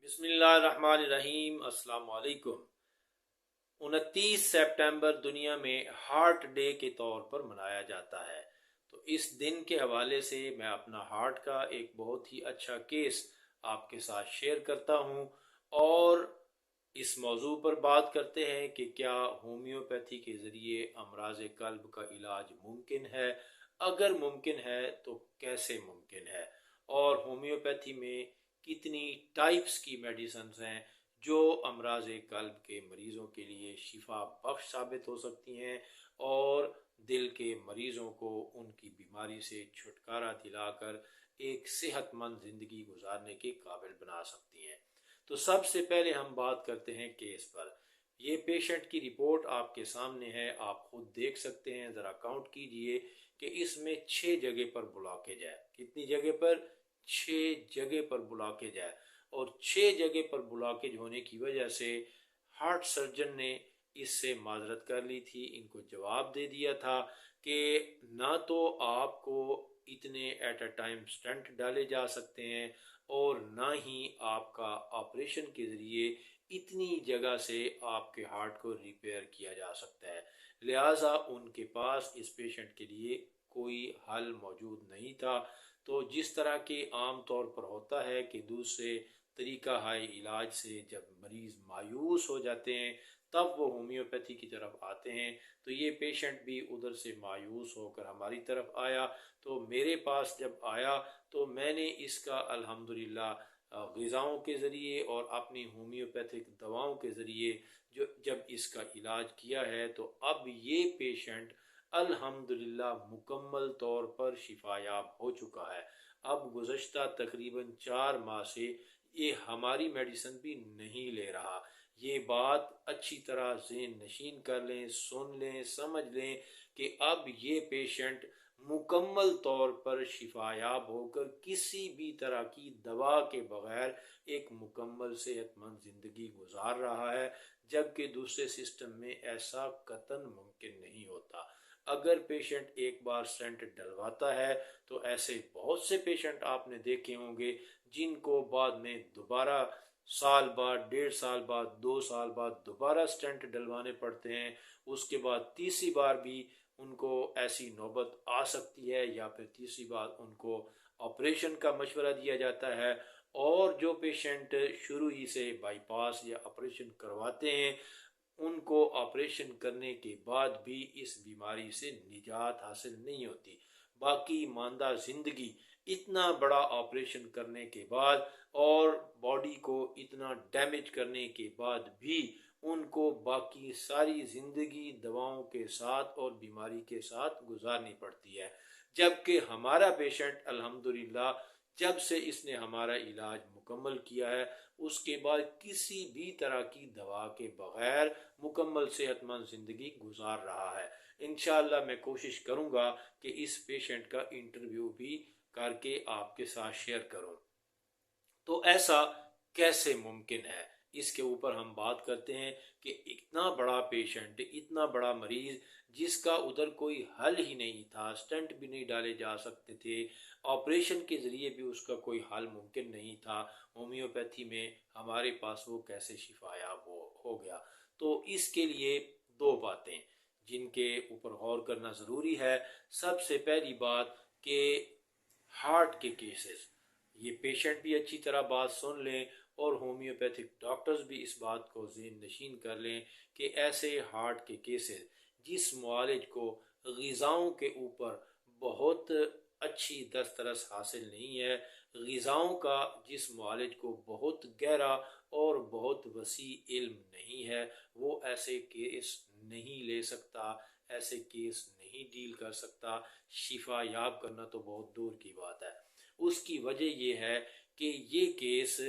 بسم اللہ الرحمن الرحیم۔ السلام علیکم۔ 29 سپٹمبر دنیا میں ہارٹ ڈے کے طور پر منایا جاتا ہے۔ تو اس دن کے حوالے سے میں اپنا ہارٹ کا ایک بہت ہی اچھا کیس آپ کے ساتھ شیئر کرتا ہوں اور اس موضوع پر بات کرتے ہیں کہ کیا ہومیوپیتھی کے ذریعے امراض قلب کا علاج ممکن ہے، اگر ممکن ہے تو کیسے ممکن ہے، اور ہومیوپیتھی میں کتنی ٹائپس کی میڈیسنز ہیں جو امراض قلب کے مریضوں کے لیے شفا بخش ثابت ہو سکتی ہیں اور دل کے مریضوں کو ان کی بیماری سے چھٹکارا دلا کر ایک صحت مند زندگی گزارنے کے قابل بنا سکتی ہیں۔ تو سب سے پہلے ہم بات کرتے ہیں کیس پر۔ یہ پیشنٹ کی رپورٹ آپ کے سامنے ہے، آپ خود دیکھ سکتے ہیں، ذرا کاؤنٹ کیجئے کہ اس میں 6 جگہ پر بلاکیج ہے۔ کتنی جگہ پر؟ 6 جگہ پر بلاکیج ہے، اور 6 جگہ پر بلاکیج ہونے کی وجہ سے ہارٹ سرجن نے اس سے معذرت کر لی تھی، ان کو جواب دے دیا تھا کہ نہ تو آپ کو اتنے ایٹ اے ٹائم سٹنٹ ڈالے جا سکتے ہیں اور نہ ہی آپ کا آپریشن کے ذریعے اتنی جگہ سے آپ کے ہارٹ کو ریپیئر کیا جا سکتا ہے، لہٰذا ان کے پاس اس پیشنٹ کے لیے کوئی حل موجود نہیں تھا۔ تو جس طرح کے عام طور پر ہوتا ہے کہ دوسرے طریقہ ہائے علاج سے جب مریض مایوس ہو جاتے ہیں تب وہ ہومیوپیتھی کی طرف آتے ہیں، تو یہ پیشنٹ بھی ادھر سے مایوس ہو کر ہماری طرف آیا۔ تو میرے پاس جب آیا تو میں نے اس کا الحمدللہ غذاؤں کے ذریعے اور اپنی ہومیوپیتھک دواؤں کے ذریعے جب اس کا علاج کیا ہے تو اب یہ پیشنٹ الحمدللہ مکمل طور پر شفا یاب ہو چکا ہے۔ اب گزشتہ تقریباً 4 ماہ سے یہ ہماری میڈیسن بھی نہیں لے رہا۔ یہ بات اچھی طرح ذہن نشین کر لیں، سن لیں، سمجھ لیں کہ اب یہ پیشنٹ مکمل طور پر شفا یاب ہو کر کسی بھی طرح کی دوا کے بغیر ایک مکمل صحت مند زندگی گزار رہا ہے، جبکہ دوسرے سسٹم میں ایسا قطعاً ممکن نہیں ہوتا۔ اگر پیشنٹ ایک بار سٹنٹ ڈلواتا ہے تو ایسے بہت سے پیشنٹ آپ نے دیکھے ہوں گے جن کو بعد میں دوبارہ سال بعد، 1.5 سال بعد، 2 سال بعد دوبارہ سٹنٹ ڈلوانے پڑتے ہیں۔ اس کے بعد تیسری بار بھی ان کو ایسی نوبت آ سکتی ہے یا پھر تیسری بار ان کو آپریشن کا مشورہ دیا جاتا ہے، اور جو پیشنٹ شروع ہی سے بائی پاس یا آپریشن کرواتے ہیں ان کو آپریشن کرنے کے بعد بھی اس بیماری سے نجات حاصل نہیں ہوتی۔ باقی ماندہ زندگی اتنا بڑا آپریشن کرنے کے بعد اور باڈی کو اتنا ڈیمیج کرنے کے بعد بھی ان کو باقی ساری زندگی دواؤں کے ساتھ اور بیماری کے ساتھ گزارنی پڑتی ہے، جبکہ ہمارا پیشنٹ الحمدللہ جب سے اس نے ہمارا علاج مکمل کیا ہے اس کے بعد کسی بھی طرح کی دوا کے بغیر مکمل صحت مند زندگی گزار رہا ہے۔ انشاءاللہ میں کوشش کروں گا کہ اس پیشنٹ کا انٹرویو بھی کر کے آپ کے ساتھ شیئر کروں۔ تو ایسا کیسے ممکن ہے، اس کے اوپر ہم بات کرتے ہیں کہ اتنا بڑا پیشنٹ، اتنا بڑا مریض جس کا ادھر کوئی حل ہی نہیں تھا، سٹنٹ بھی نہیں ڈالے جا سکتے تھے، آپریشن کے ذریعے بھی اس کا کوئی حل ممکن نہیں تھا، ہومیوپیتھی میں ہمارے پاس وہ کیسے شفا یاب ہو گیا۔ تو اس کے لیے 2 باتیں جن کے اوپر غور کرنا ضروری ہے۔ سب سے پہلی بات کہ ہارٹ کے کیسز، یہ پیشنٹ بھی اچھی طرح بات سن لیں اور ہومیوپیتھک ڈاکٹرز بھی اس بات کو ذہن نشین کر لیں کہ ایسے ہارٹ کے کیسز جس معالج کو غذاؤں کے اوپر بہت اچھی دسترس حاصل نہیں ہے، غذاؤں کا جس معالج کو بہت گہرا اور بہت وسیع علم نہیں ہے، وہ ایسے کیس نہیں لے سکتا، ایسے کیس نہیں ڈیل کر سکتا، شفا یاب کرنا تو بہت دور کی بات ہے۔ اس کی وجہ یہ ہے کہ یہ کیس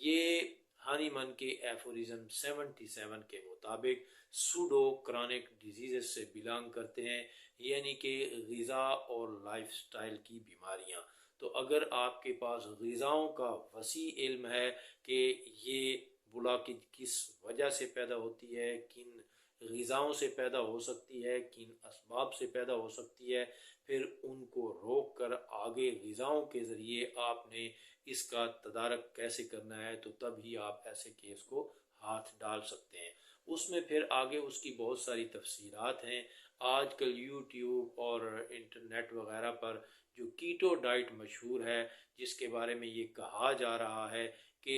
یہ ہانی من کے ایفوریزم 77 کے مطابق سوڈو کرونک ڈیزیزز سے بلانگ کرتے ہیں، یعنی کہ غذا اور لائف سٹائل کی بیماریاں۔ تو اگر آپ کے پاس غذاؤں کا وسیع علم ہے کہ یہ بلاکیج کس وجہ سے پیدا ہوتی ہے، کن غذاؤں سے پیدا ہو سکتی ہے، کن اسباب سے پیدا ہو سکتی ہے، پھر ان کو روک کر آگے غذاؤں کے ذریعے آپ نے اس کا تدارک کیسے کرنا ہے، تو تب ہی آپ ایسے کیس کو ہاتھ ڈال سکتے ہیں۔ اس میں پھر آگے اس کی بہت ساری تفصیلات ہیں۔ آج کل یوٹیوب اور انٹرنیٹ وغیرہ پر جو کیٹو ڈائٹ مشہور ہے، جس کے بارے میں یہ کہا جا رہا ہے کہ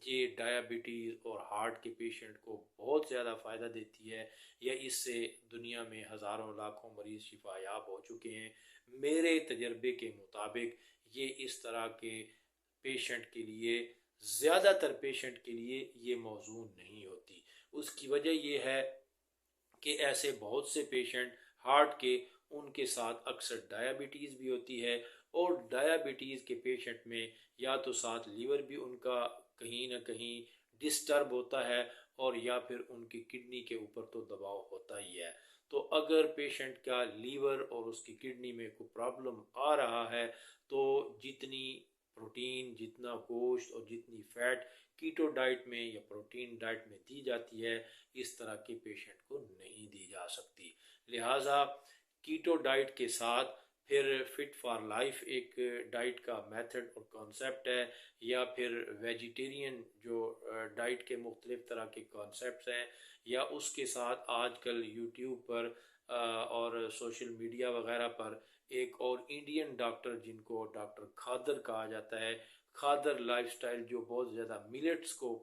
یہ ڈائبٹیز اور ہارٹ کے پیشنٹ کو بہت زیادہ فائدہ دیتی ہے، یا اس سے دنیا میں ہزاروں لاکھوں مریض شفا یاب ہو چکے ہیں۔ میرے تجربے کے مطابق یہ اس طرح کے پیشنٹ کے لیے، زیادہ تر پیشنٹ کے لیے یہ موزوں نہیں ہوتی۔ اس کی وجہ یہ ہے کہ ایسے بہت سے پیشنٹ ہارٹ کے، ان کے ساتھ اکثر ڈائبٹیز بھی ہوتی ہے، اور ڈائبٹیز کے پیشنٹ میں یا تو ساتھ لیور بھی ان کا کہیں نہ کہیں ڈسٹرب ہوتا ہے، اور یا پھر ان کی کڈنی کے اوپر تو دباؤ ہوتا ہی ہے۔ تو اگر پیشنٹ کا لیور اور اس کی کڈنی میں کوئی پرابلم آ رہا ہے، تو جتنی پروٹین، جتنا گوشت اور جتنی فیٹ کیٹو ڈائٹ میں یا پروٹین ڈائٹ میں دی جاتی ہے، اس طرح کے پیشنٹ کو نہیں دی جا سکتی۔ لہٰذا کیٹو ڈائٹ کے ساتھ پھر فٹ فار لائف ایک ڈائٹ کا میتھڈ اور کانسیپٹ ہے، یا پھر ویجیٹیرین جو ڈائٹ کے مختلف طرح کے کانسیپٹس ہیں، یا اس کے ساتھ آج کل یوٹیوب پر اور سوشل میڈیا وغیرہ پر ایک اور انڈین ڈاکٹر، جن کو ڈاکٹر کھادر کہا جاتا ہے، کھادر لائف سٹائل، جو بہت زیادہ ملیٹس کو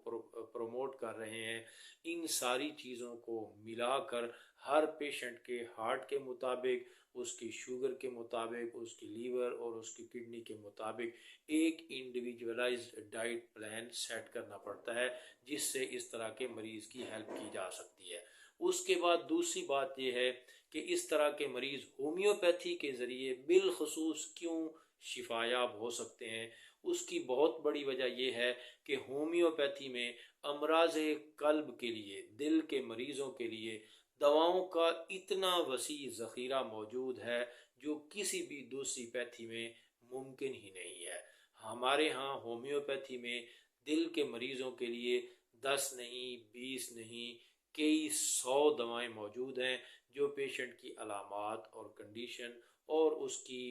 پروموٹ کر رہے ہیں۔ ان ساری چیزوں کو ملا کر ہر پیشنٹ کے ہارٹ کے مطابق، اس کی شوگر کے مطابق، اس کی لیور اور اس کی کڈنی کے مطابق ایک انڈیویجولائزڈ ڈائٹ پلان سیٹ کرنا پڑتا ہے، جس سے اس طرح کے مریض کی ہیلپ کی جا سکتی ہے۔ اس کے بعد دوسری بات یہ ہے کہ اس طرح کے مریض ہومیوپیتھی کے ذریعے بالخصوص کیوں شفا یاب ہو سکتے ہیں۔ اس کی بہت بڑی وجہ یہ ہے کہ ہومیوپیتھی میں امراض قلب کے لیے، دل کے مریضوں کے لیے دواؤں کا اتنا وسیع ذخیرہ موجود ہے، جو کسی بھی دوسری پیتھی میں ممکن ہی نہیں ہے۔ ہمارے ہاں ہومیوپیتھی میں دل کے مریضوں کے لیے 10 نہیں، 20 نہیں، کئی 100 دوائیں موجود ہیں، جو پیشنٹ کی علامات اور کنڈیشن اور اس کی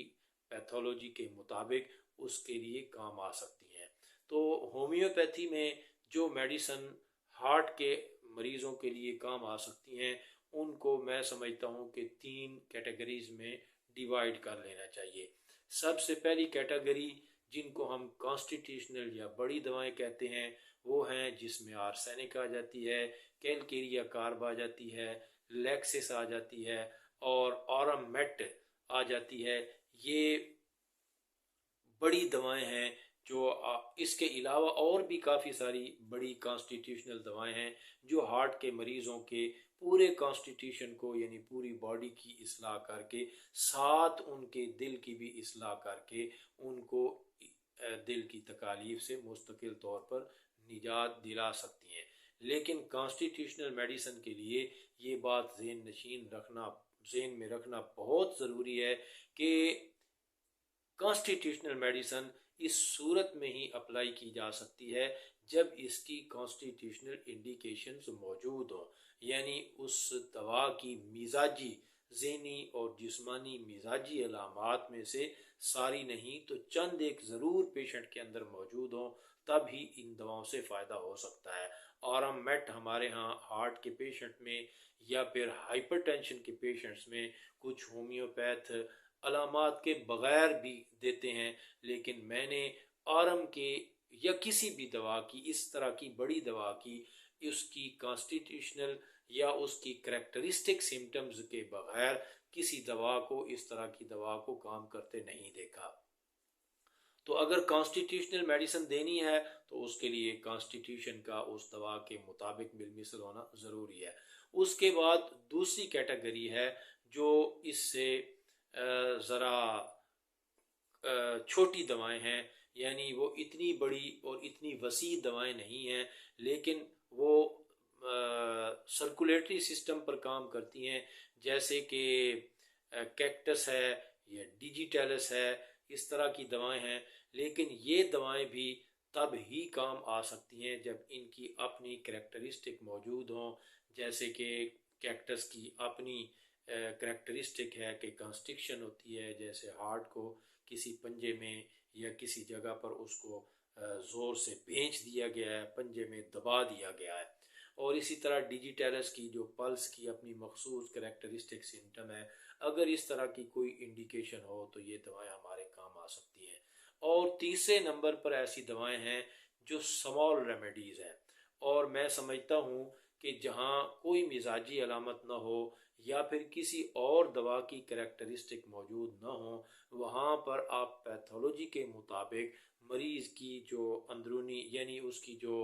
پیتھولوجی کے مطابق اس کے لیے کام آ سکتی ہیں۔ تو ہومیوپیتھی میں جو میڈیسن ہارٹ کے مریضوں کے لیے کام آ سکتی ہیں، ان کو میں سمجھتا ہوں کہ 3 کیٹیگریز میں ڈیوائیڈ کر لینا چاہیے۔ سب سے پہلی کیٹیگری، جن کو ہم کانسٹیٹیوشنل یا بڑی دوائیں کہتے ہیں، وہ ہیں جس میں آرسینک آ جاتی ہے، کیلکیریا کارب آ جاتی ہے، لیکسس آ جاتی ہے، اور آرم میٹ آ جاتی ہے۔ یہ بڑی دوائیں ہیں، جو اس کے علاوہ اور بھی کافی ساری بڑی کانسٹیٹیوشنل دوائیں ہیں، جو ہارٹ کے مریضوں کے پورے کانسٹیٹیوشن کو، یعنی پوری باڈی کی اصلاح کر کے، ساتھ ان کے دل کی بھی اصلاح کر کے ان کو دل کی تکالیف سے مستقل طور پر نجات دلا سکتی ہیں۔ لیکن کانسٹیٹیوشنل میڈیسن کے لیے یہ بات ذہن میں رکھنا بہت ضروری ہے کہ کانسٹیٹیوشنل میڈیسن اس صورت میں ہی اپلائی کی جا سکتی ہے جب اس کی کانسٹیٹیوشنل انڈیکیشنز موجود ہوں، یعنی اس دوا کی مزاجی، ذہنی اور جسمانی مزاجی علامات میں سے ساری نہیں تو چند ایک ضرور پیشنٹ کے اندر موجود ہوں، تب ہی ان دواؤں سے فائدہ ہو سکتا ہے۔ آرم میٹ ہمارے ہاں ہارٹ کے پیشنٹ میں یا پھر ہائپر ٹینشن کے پیشنٹس میں کچھ ہومیوپیتھ علامات کے بغیر بھی دیتے ہیں، لیکن میں نے آرم کے یا کسی بھی دوا کی، اس طرح کی بڑی دوا کی، اس کی کانسٹیٹیوشنل یا اس کی کریکٹرسٹک سمٹمز کے بغیر کسی دوا کو، اس طرح کی دوا کو کام کرتے نہیں دیکھا۔ تو اگر کانسٹیٹیوشنل میڈیسن دینی ہے تو اس کے لیے کانسٹیٹیوشن کا اس دوا کے مطابق بالمثل ہونا ضروری ہے۔ اس کے بعد دوسری کیٹیگری ہے جو اس سے ذرا چھوٹی دوائیں ہیں، یعنی وہ اتنی بڑی اور اتنی وسیع دوائیں نہیں ہیں، لیکن وہ سرکولیٹری سسٹم پر کام کرتی ہیں، جیسے کہ کیکٹس ہے یا ڈیجیٹیلس ہے، اس طرح کی دوائیں ہیں۔ لیکن یہ دوائیں بھی تب ہی کام آ سکتی ہیں جب ان کی اپنی کریکٹرسٹک موجود ہوں، جیسے کہ کیکٹس کی اپنی کریکٹرسٹک ہے کہ کنسٹرکشن ہوتی ہے، جیسے ہارٹ کو کسی پنجے میں یا کسی جگہ پر اس کو زور سے بھینچ دیا گیا ہے، پنجے میں دبا دیا گیا ہے۔ اور اسی طرح ڈیجیٹیلس کی جو پلس کی اپنی مخصوص کریکٹرسٹک سمٹم ہے، اگر اس طرح کی کوئی انڈیکیشن ہو تو یہ دوائیں ہمارے کام آ سکتی ہیں۔ اور تیسرے نمبر پر ایسی دوائیں ہیں جو سمال ریمیڈیز ہیں، اور میں سمجھتا ہوں کہ جہاں کوئی مزاجی علامت نہ ہو یا پھر کسی اور دوا کی کریکٹرسٹک موجود نہ ہو، وہاں پر آپ پیتھولوجی کے مطابق مریض کی جو اندرونی یعنی اس کی جو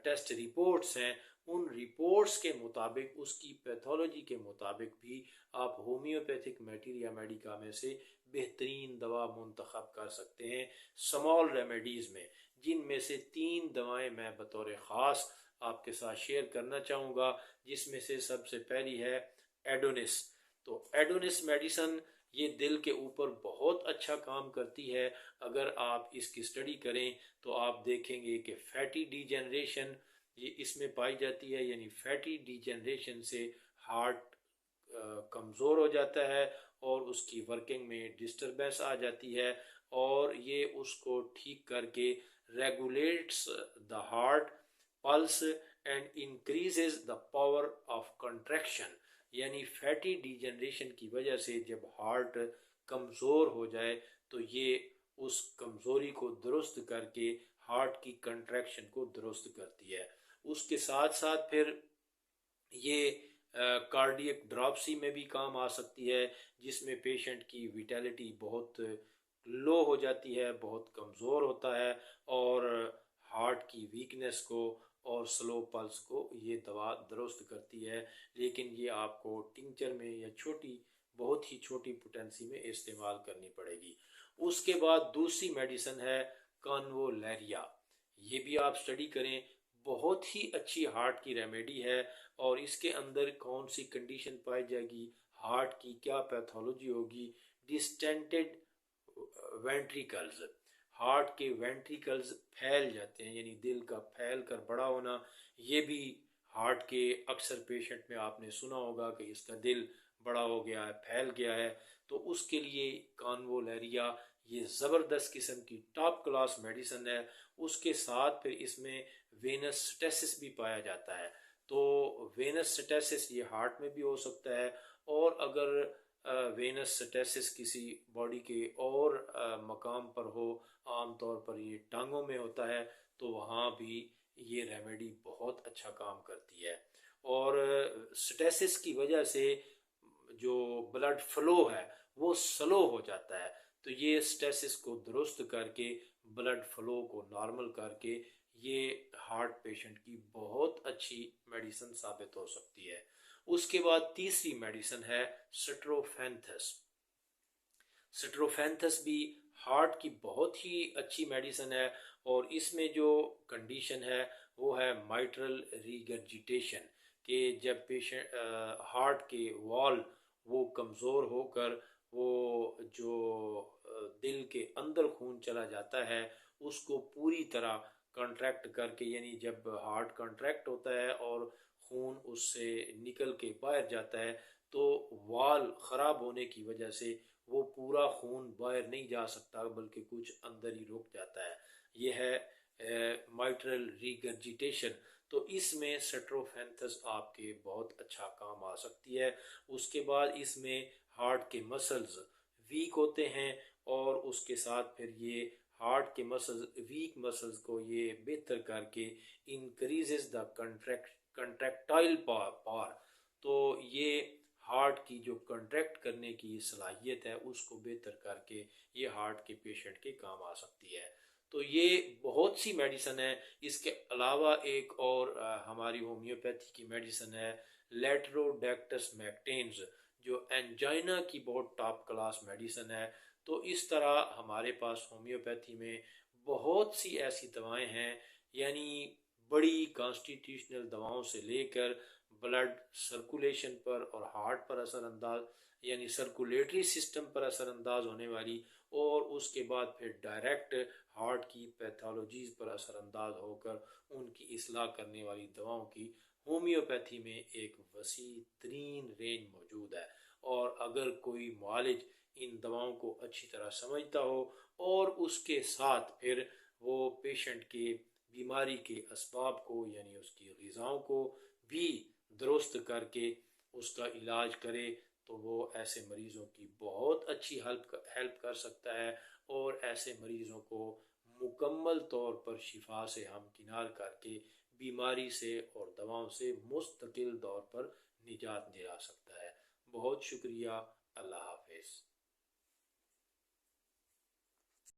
ٹیسٹ رپورٹس ہیں، ان رپورٹس کے مطابق، اس کی پیتھولوجی کے مطابق بھی آپ ہومیوپیتھک میٹیریا میڈیکا میں سے بہترین دوا منتخب کر سکتے ہیں سمال ریمیڈیز میں، جن میں سے 3 دوائیں میں بطور خاص آپ کے ساتھ شیئر کرنا چاہوں گا، جس میں سے سب سے پہلی ہے ایڈونس۔ تو ایڈونس میڈیسن یہ دل کے اوپر بہت اچھا کام کرتی ہے۔ اگر آپ اس کی اسٹڈی کریں تو آپ دیکھیں گے کہ فیٹی ڈی جنریشن یہ اس میں پائی جاتی ہے، یعنی فیٹی ڈی جنریشن سے ہارٹ کمزور ہو جاتا ہے اور اس کی ورکنگ میں ڈسٹربنس آ جاتی ہے، اور یہ اس کو ٹھیک کر کے regulates the heart plus and increases the power of contraction. یعنی فیٹی ڈی جنریشن کی وجہ سے جب ہارٹ کمزور ہو جائے تو یہ اس کمزوری کو درست کر کے ہارٹ کی کنٹریکشن کو درست کرتی ہے۔ اس کے ساتھ ساتھ پھر یہ کارڈیک ڈراپسی میں بھی کام آ سکتی ہے، جس میں پیشنٹ کی ویٹیلٹی بہت لو ہو جاتی ہے، بہت کمزور ہوتا ہے، اور ہارٹ کی ویکنس کو اور سلو پلس کو یہ دوا درست کرتی ہے، لیکن یہ آپ کو ٹنکچر میں یا بہت ہی چھوٹی پوٹینسی میں استعمال کرنی پڑے گی۔ اس کے بعد دوسری میڈیسن ہے کانولیریا، یہ بھی آپ سٹڈی کریں، بہت ہی اچھی ہارٹ کی ریمیڈی ہے، اور اس کے اندر کون سی کنڈیشن پائی جائے گی، ہارٹ کی کیا پیتھولوجی ہوگی، ڈسٹینٹڈ وینٹریکلز، ہارٹ کے وینٹریکلز پھیل جاتے ہیں، یعنی دل کا پھیل کر بڑا ہونا، یہ بھی ہارٹ کے اکثر پیشنٹ میں آپ نے سنا ہوگا کہ اس کا دل بڑا ہو گیا ہے، پھیل گیا ہے، تو اس کے لیے کانولیریا یہ زبردست قسم کی ٹاپ کلاس میڈیسن ہے۔ اس کے ساتھ پھر اس میں وینس سٹیسس بھی پایا جاتا ہے، تو وینس سٹیسس یہ ہارٹ میں بھی ہو سکتا ہے، اور اگر وینس سٹیسس کسی باڈی کے اور مقام پر ہو، عام طور پر یہ ٹانگوں میں ہوتا ہے، تو وہاں بھی یہ ریمیڈی بہت اچھا کام کرتی ہے۔ اور سٹیسس کی وجہ سے جو بلڈ فلو ہے وہ سلو ہو جاتا ہے، تو یہ سٹیسس کو درست کر کے بلڈ فلو کو نارمل کر کے یہ ہارٹ پیشنٹ کی بہت اچھی میڈیسن ثابت ہو سکتی ہے۔ اس کے بعد تیسری میڈیسن ہے سٹروفینتھس۔ سٹروفینتھس بھی ہارٹ کی بہت ہی اچھی میڈیسن ہے، اور اس میں جو کنڈیشن ہے وہ ہے مائٹرل ریگرجیٹیشن، کہ جب پیشنٹ ہارٹ کے وال وہ کمزور ہو کر وہ جو دل کے اندر خون چلا جاتا ہے اس کو پوری طرح کنٹریکٹ کر کے، یعنی جب ہارٹ کنٹریکٹ ہوتا ہے اور خون اس سے نکل کے باہر جاتا ہے تو وال خراب ہونے کی وجہ سے وہ پورا خون باہر نہیں جا سکتا بلکہ کچھ اندر ہی رک جاتا ہے، یہ ہے مائٹرل ریگرجیٹیشن۔ تو اس میں سٹروفینتھس آپ کے بہت اچھا کام آ سکتی ہے۔ اس کے بعد اس میں ہارٹ کے مسلز ویک ہوتے ہیں، اور اس کے ساتھ پھر یہ ہارٹ کے مسلز ویک مسلز کو یہ بہتر کر کے انکریزز دا کنٹریکٹائل پار، تو یہ ہارٹ کی جو کنٹریکٹ کرنے کی صلاحیت ہے اس کو بہتر کر کے یہ ہارٹ کے پیشنٹ کے کام آ سکتی ہے۔ تو یہ بہت سی میڈیسن ہے۔ اس کے علاوہ ایک اور ہماری ہومیوپیتھی کی میڈیسن ہے لیٹروڈیکٹس میکٹینز، جو انجائنا کی بہت ٹاپ کلاس میڈیسن ہے۔ تو اس طرح ہمارے پاس ہومیوپیتھی میں بہت سی ایسی دوائیں ہیں، یعنی بڑی کانسٹیٹیوشنل دواؤں سے لے کر بلڈ سرکولیشن پر اور ہارٹ پر اثر انداز یعنی سرکولیٹری سسٹم پر اثر انداز ہونے والی، اور اس کے بعد پھر ڈائریکٹ ہارٹ کی پیتھولوجیز پر اثر انداز ہو کر ان کی اصلاح کرنے والی دواؤں کی ہومیوپیتھی میں ایک وسیع ترین رینج موجود ہے۔ اور اگر کوئی معالج ان دواؤں کو اچھی طرح سمجھتا ہو اور اس کے ساتھ پھر وہ پیشنٹ کے بیماری کے اسباب کو یعنی اس کی غذاؤں کو بھی درست کر کے اس کا علاج کرے، تو وہ ایسے مریضوں کی بہت اچھی ہیلپ کر سکتا ہے، اور ایسے مریضوں کو مکمل طور پر شفا سے ہمکنار کر کے بیماری سے اور دواؤں سے مستقل طور پر نجات دلا سکتا ہے۔ بہت شکریہ۔ اللہ حافظ۔